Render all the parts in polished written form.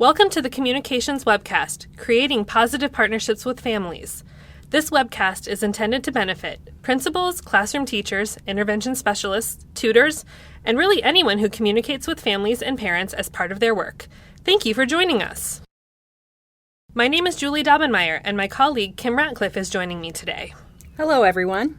Welcome to the Communications Webcast, Creating Positive Partnerships with Families. This webcast is intended to benefit principals, classroom teachers, intervention specialists, tutors, and really anyone who communicates with families and parents as part of their work. Thank you for joining us. My name is Julie Daubenmeier, and my colleague Kim Ratcliffe is joining me today. Hello, everyone.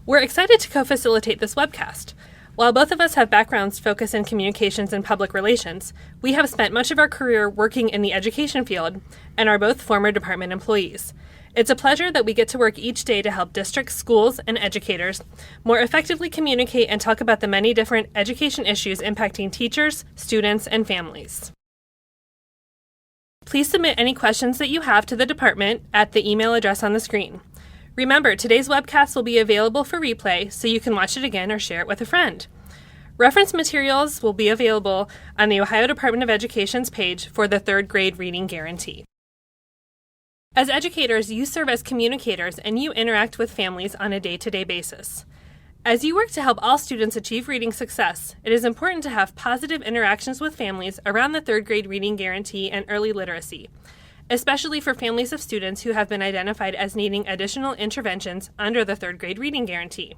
We're excited to co-facilitate this webcast. While both of us have backgrounds focused in communications and public relations, we have spent much of our career working in the education field and are both former department employees. It's a pleasure that we get to work each day to help districts, schools, and educators more effectively communicate and talk about the many different education issues impacting teachers, students, and families. Please submit any questions that you have to the department at the email address on the screen. Remember, today's webcast will be available for replay, so you can watch it again or share it with a friend. Reference materials will be available on the Ohio Department of Education's page for the third grade reading guarantee. As educators, you serve as communicators and you interact with families on a day-to-day basis. As you work to help all students achieve reading success, it is important to have positive interactions with families around the third grade reading guarantee and early literacy, especially for families of students who have been identified as needing additional interventions under the third grade reading guarantee.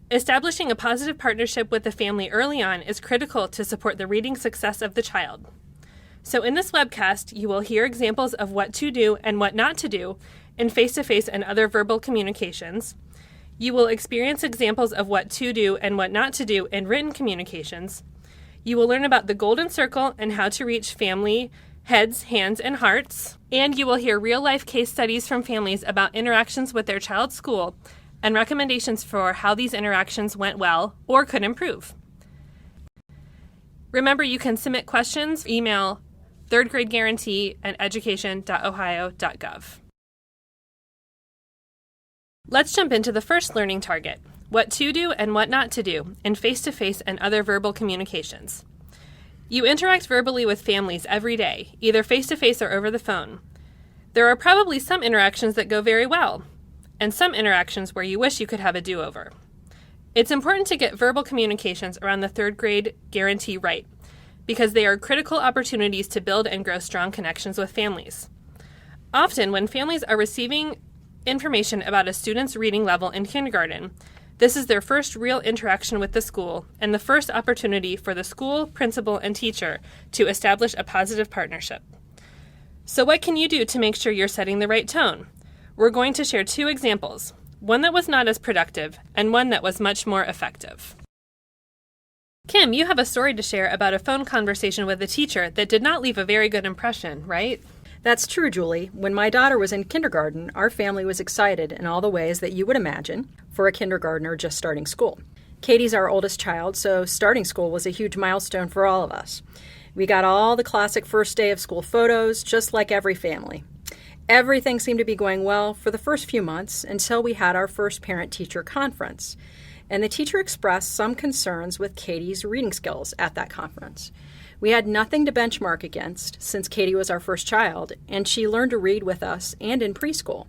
Establishing a positive partnership with the family early on is critical to support the reading success of the child. So in this webcast, you will hear examples of what to do and what not to do in face-to-face and other verbal communications. You will experience examples of what to do and what not to do in written communications. You will learn about the golden circle and how to reach family heads, hands, and hearts. And you will hear real-life case studies from families about interactions with their child's school and recommendations for how these interactions went well or could improve. Remember, you can submit questions, email thirdgradeguarantee@education.ohio.gov. Let's jump into the first learning target, what to do and what not to do in face-to-face and other verbal communications. You interact verbally with families every day, either face-to-face or over the phone. There are probably some interactions that go very well, and some interactions where you wish you could have a do-over. It's important to get verbal communications around the third grade guarantee right, because they are critical opportunities to build and grow strong connections with families. Often, when families are receiving information about a student's reading level in kindergarten, this is their first real interaction with the school and the first opportunity for the school, principal, and teacher to establish a positive partnership. So what can you do to make sure you're setting the right tone? We're going to share two examples, one that was not as productive and one that was much more effective. Kim, you have a story to share about a phone conversation with a teacher that did not leave a very good impression, right? That's true, Julie. When my daughter was in kindergarten, our family was excited in all the ways that you would imagine for a kindergartner just starting school. Katie's our oldest child, so starting school was a huge milestone for all of us. We got all the classic first day of school photos, just like every family. Everything seemed to be going well for the first few months until we had our first parent-teacher conference. And the teacher expressed some concerns with Katie's reading skills at that conference. We had nothing to benchmark against since Katie was our first child, and she learned to read with us and in preschool.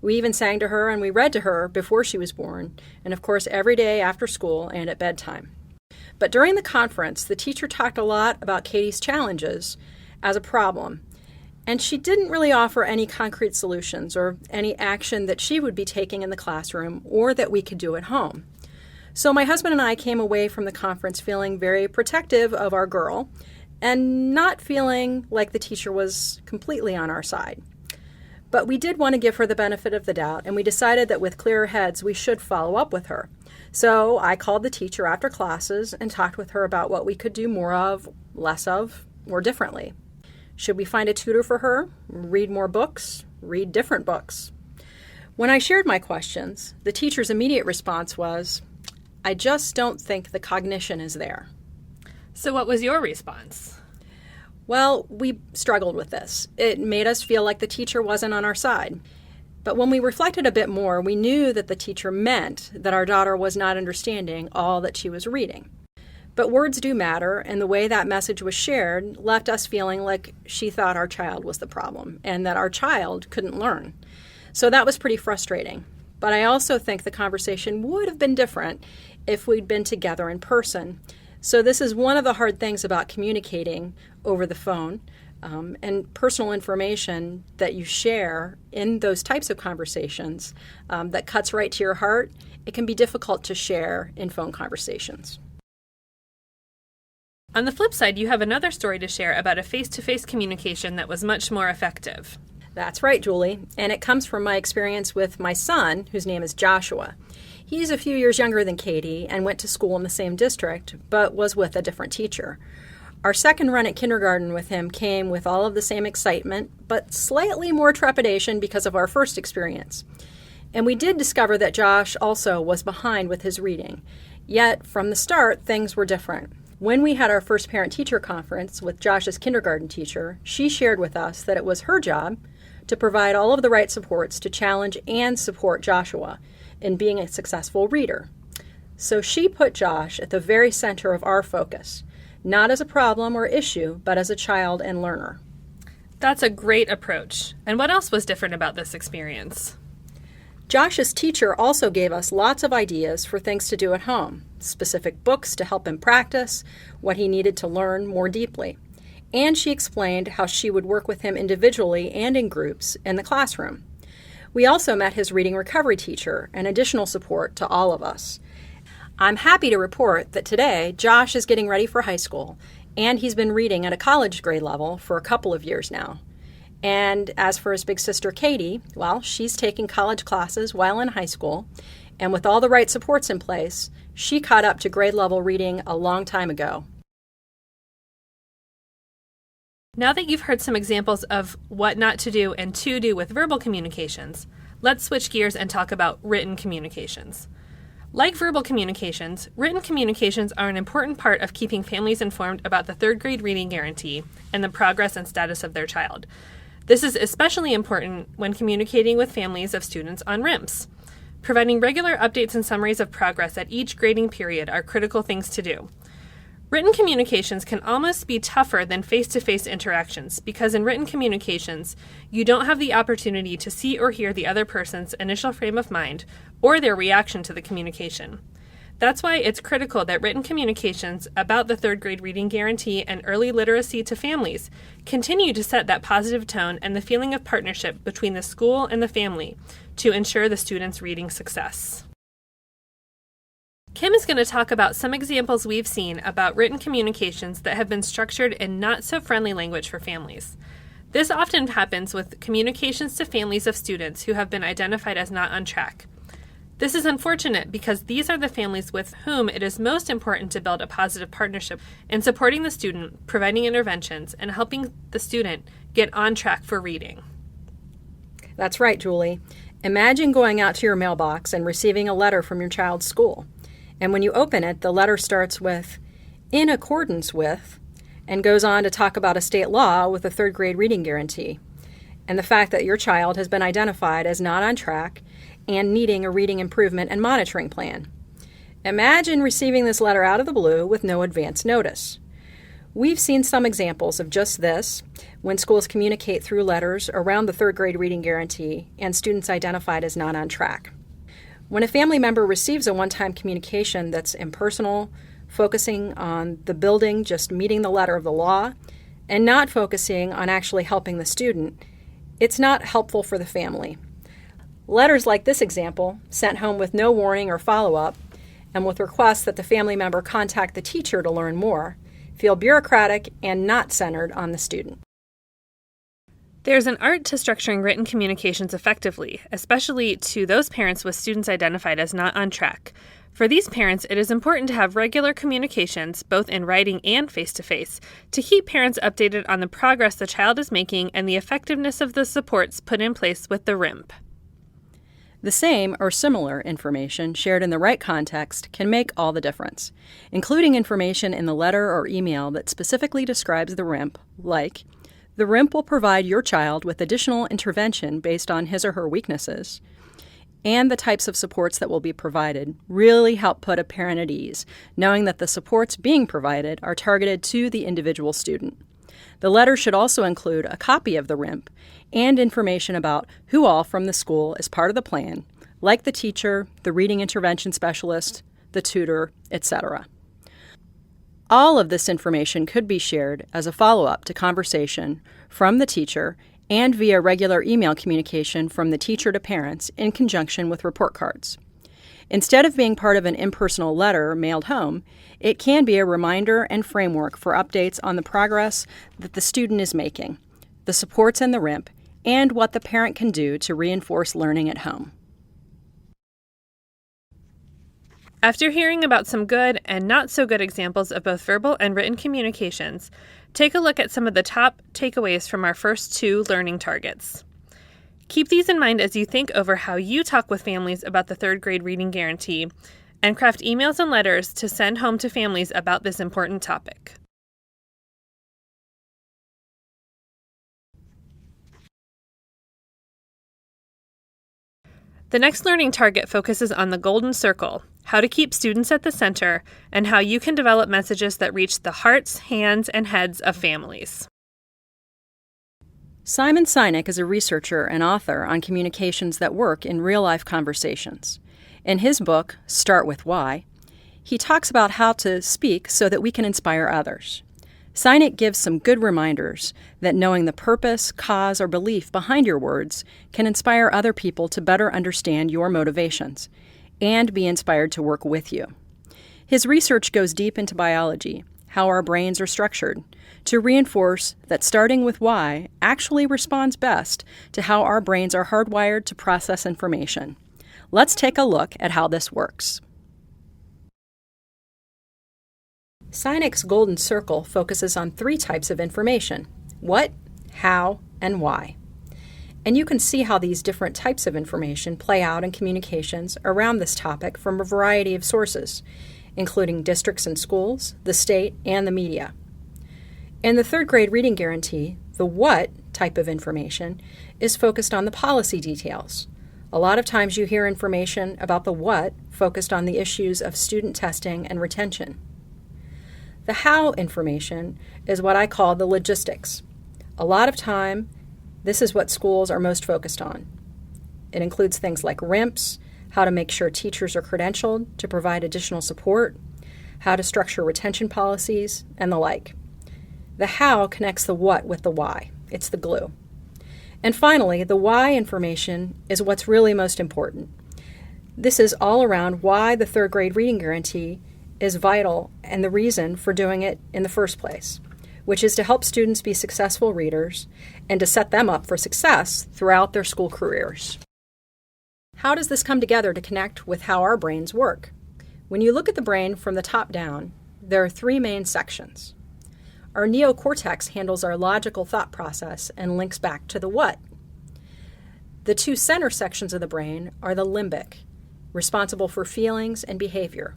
We even sang to her and we read to her before she was born, and of course every day after school and at bedtime. But during the conference, the teacher talked a lot about Katie's challenges as a problem, and she didn't really offer any concrete solutions or any action that she would be taking in the classroom or that we could do at home. So my husband and I came away from the conference feeling very protective of our girl and not feeling like the teacher was completely on our side. But we did want to give her the benefit of the doubt, and we decided that with clearer heads, we should follow up with her. So I called the teacher after classes and talked with her about what we could do more of, less of, or differently. Should we find a tutor for her? Read more books? Read different books? When I shared my questions, the teacher's immediate response was, I just don't think the cognition is there. So what was your response? Well, we struggled with this. It made us feel like the teacher wasn't on our side. But when we reflected a bit more, we knew that the teacher meant that our daughter was not understanding all that she was reading. But words do matter, and the way that message was shared left us feeling like she thought our child was the problem and that our child couldn't learn. So that was pretty frustrating. But I also think the conversation would have been different if we'd been together in person. So this is one of the hard things about communicating over the phone. and personal information that you share in those types of conversations that cuts right to your heart, it can be difficult to share in phone conversations. On the flip side, you have another story to share about a face-to-face communication that was much more effective. That's right, Julie, and it comes from my experience with my son, whose name is Joshua. He's a few years younger than Katie and went to school in the same district, but was with a different teacher. Our second run at kindergarten with him came with all of the same excitement, but slightly more trepidation because of our first experience. And we did discover that Josh also was behind with his reading. Yet, from the start, things were different. When we had our first parent-teacher conference with Josh's kindergarten teacher, she shared with us that it was her job to provide all of the right supports to challenge and support Joshua in being a successful reader. So she put Josh at the very center of our focus, not as a problem or issue, but as a child and learner. That's a great approach. And what else was different about this experience? Josh's teacher also gave us lots of ideas for things to do at home, specific books to help him practice what he needed to learn more deeply. And she explained how she would work with him individually and in groups in the classroom. We also met his reading recovery teacher, an additional support to all of us. I'm happy to report that today Josh is getting ready for high school, and he's been reading at a college grade level for a couple of years now. And as for his big sister Katie, well, she's taking college classes while in high school, and with all the right supports in place, she caught up to grade level reading a long time ago. Now that you've heard some examples of what not to do and to do with verbal communications, let's switch gears and talk about written communications. Like verbal communications, written communications are an important part of keeping families informed about the third grade reading guarantee and the progress and status of their child. This is especially important when communicating with families of students on RIMS. Providing regular updates and summaries of progress at each grading period are critical things to do. Written communications can almost be tougher than face-to-face interactions because in written communications, you don't have the opportunity to see or hear the other person's initial frame of mind or their reaction to the communication. That's why it's critical that written communications about the third grade reading guarantee and early literacy to families continue to set that positive tone and the feeling of partnership between the school and the family to ensure the student's reading success. Kim is going to talk about some examples we've seen about written communications that have been structured in not-so-friendly language for families. This often happens with communications to families of students who have been identified as not on track. This is unfortunate because these are the families with whom it is most important to build a positive partnership in supporting the student, providing interventions, and helping the student get on track for reading. That's right, Julie. Imagine going out to your mailbox and receiving a letter from your child's school. And when you open it, the letter starts with, "in accordance with," and goes on to talk about a state law with a third grade reading guarantee, and the fact that your child has been identified as not on track and needing a reading improvement and monitoring plan. Imagine receiving this letter out of the blue with no advance notice. We've seen some examples of just this when schools communicate through letters around the third grade reading guarantee and students identified as not on track. When a family member receives a one-time communication that's impersonal, focusing on the building just meeting the letter of the law, and not focusing on actually helping the student, it's not helpful for the family. Letters like this example, sent home with no warning or follow-up, and with requests that the family member contact the teacher to learn more, feel bureaucratic and not centered on the student. There's an art to structuring written communications effectively, especially to those parents with students identified as not on track. For these parents, it is important to have regular communications, both in writing and face-to-face, to keep parents updated on the progress the child is making and the effectiveness of the supports put in place with the RIMP. The same or similar information shared in the right context can make all the difference, including information in the letter or email that specifically describes the RIMP, like, "The RIMP will provide your child with additional intervention based on his or her weaknesses," and the types of supports that will be provided really help put a parent at ease, knowing that the supports being provided are targeted to the individual student. The letter should also include a copy of the RIMP and information about who all from the school is part of the plan, like the teacher, the reading intervention specialist, the tutor, etc. All of this information could be shared as a follow-up to conversation from the teacher and via regular email communication from the teacher to parents in conjunction with report cards. Instead of being part of an impersonal letter mailed home, it can be a reminder and framework for updates on the progress that the student is making, the supports in the RIMP, and what the parent can do to reinforce learning at home. After hearing about some good and not so good examples of both verbal and written communications, take a look at some of the top takeaways from our first 2 learning targets. Keep these in mind as you think over how you talk with families about the 3rd grade reading guarantee and craft emails and letters to send home to families about this important topic. The next learning target focuses on the golden circle, how to keep students at the center, and how you can develop messages that reach the hearts, hands, and heads of families. Simon Sinek is a researcher and author on communications that work in real-life conversations. In his book, Start With Why, he talks about how to speak so that we can inspire others. Sinek gives some good reminders that knowing the purpose, cause, or belief behind your words can inspire other people to better understand your motivations and be inspired to work with you. His research goes deep into biology, how our brains are structured, to reinforce that starting with why actually responds best to how our brains are hardwired to process information. Let's take a look at how this works. Sinek's golden circle focuses on 3 types of information: what, how, and why. And you can see how these different types of information play out in communications around this topic from a variety of sources, including districts and schools, the state, and the media. In the 3rd grade reading guarantee, the what type of information is focused on the policy details. A lot of times you hear information about the what focused on the issues of student testing and retention. The how information is what I call the logistics. A lot of time, this is what schools are most focused on. It includes things like RIMPs, how to make sure teachers are credentialed to provide additional support, how to structure retention policies, and the like. The how connects the what with the why. It's the glue. And finally, the why information is what's really most important. This is all around why the 3rd grade reading guarantee is vital and the reason for doing it in the first place, which is to help students be successful readers and to set them up for success throughout their school careers. How does this come together to connect with how our brains work? When you look at the brain from the top down, there are 3 main sections. Our neocortex handles our logical thought process and links back to the what. The 2 center sections of the brain are the limbic, responsible for feelings and behavior.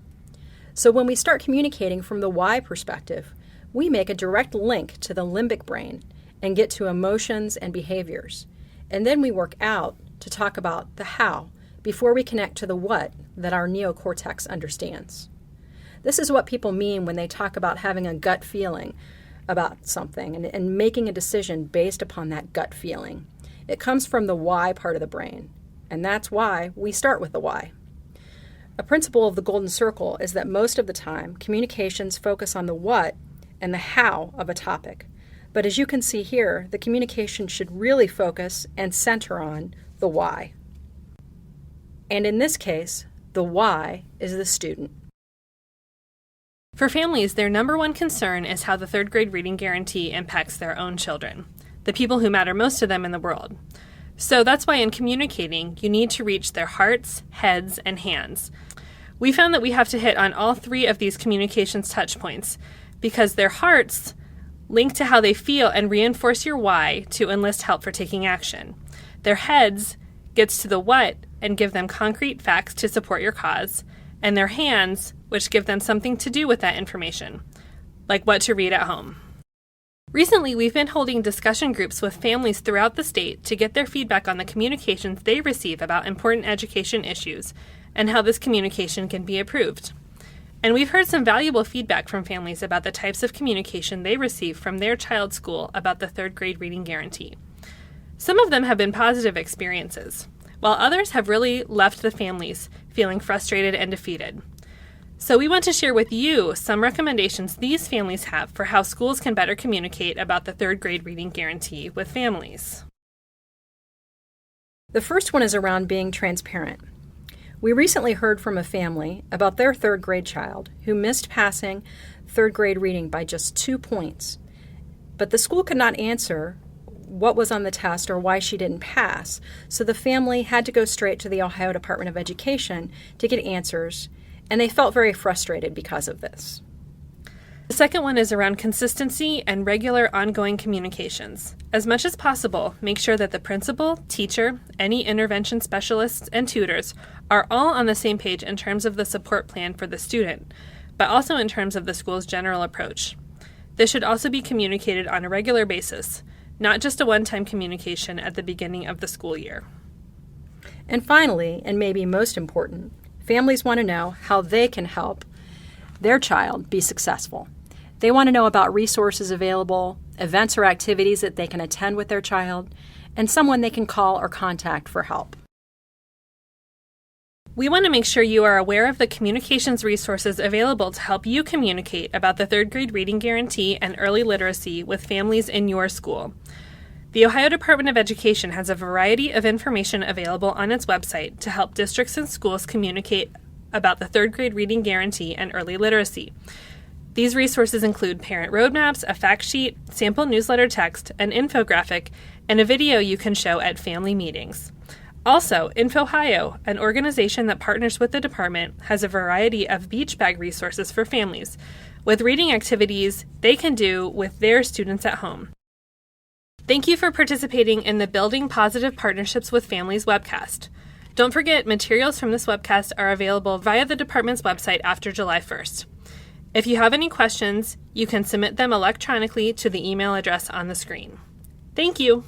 So when we start communicating from the why perspective, we make a direct link to the limbic brain and get to emotions and behaviors. And then we work out to talk about the how before we connect to the what that our neocortex understands. This is what people mean when they talk about having a gut feeling about something and making a decision based upon that gut feeling. It comes from the why part of the brain, and that's why we start with the why. A principle of the golden circle is that most of the time, communications focus on the what and the how of a topic. But as you can see here, the communication should really focus and center on the why. And in this case, the why is the student. For families, their number one concern is how the 3rd grade reading guarantee impacts their own children, the people who matter most to them in the world. So that's why in communicating, you need to reach their hearts, heads, and hands. We found that we have to hit on all 3 of these communications touch points because their hearts link to how they feel and reinforce your why to enlist help for taking action. Their heads gets to the what and give them concrete facts to support your cause, and their hands, which give them something to do with that information, like what to read at home. Recently, we've been holding discussion groups with families throughout the state to get their feedback on the communications they receive about important education issues and how this communication can be improved. And we've heard some valuable feedback from families about the types of communication they receive from their child's school about the 3rd grade reading guarantee. Some of them have been positive experiences, while others have really left the families feeling frustrated and defeated. So we want to share with you some recommendations these families have for how schools can better communicate about the third grade reading guarantee with families. The first one is around being transparent. We recently heard from a family about their third grade child who missed passing third grade reading by just 2 points. But the school could not answer what was on the test or why she didn't pass, so the family had to go straight to the Ohio Department of Education to get answers, and they felt very frustrated because of this. The second one is around consistency and regular ongoing communications. As much as possible, make sure that the principal, teacher, any intervention specialists, and tutors are all on the same page in terms of the support plan for the student, but also in terms of the school's general approach. This should also be communicated on a regular basis, not just a one-time communication at the beginning of the school year. And finally, and maybe most important, families want to know how they can help their child be successful. They want to know about resources available, events or activities that they can attend with their child, and someone they can call or contact for help. We want to make sure you are aware of the communications resources available to help you communicate about the third grade reading guarantee and early literacy with families in your school. The Ohio Department of Education has a variety of information available on its website to help districts and schools communicate about the third grade reading guarantee and early literacy. These resources include parent roadmaps, a fact sheet, sample newsletter text, an infographic, and a video you can show at family meetings. Also, InfoHio, an organization that partners with the department, has a variety of beach bag resources for families, with reading activities they can do with their students at home. Thank you for participating in the Building Positive Partnerships with Families webcast. Don't forget, materials from this webcast are available via the department's website after July 1st. If you have any questions, you can submit them electronically to the email address on the screen. Thank you!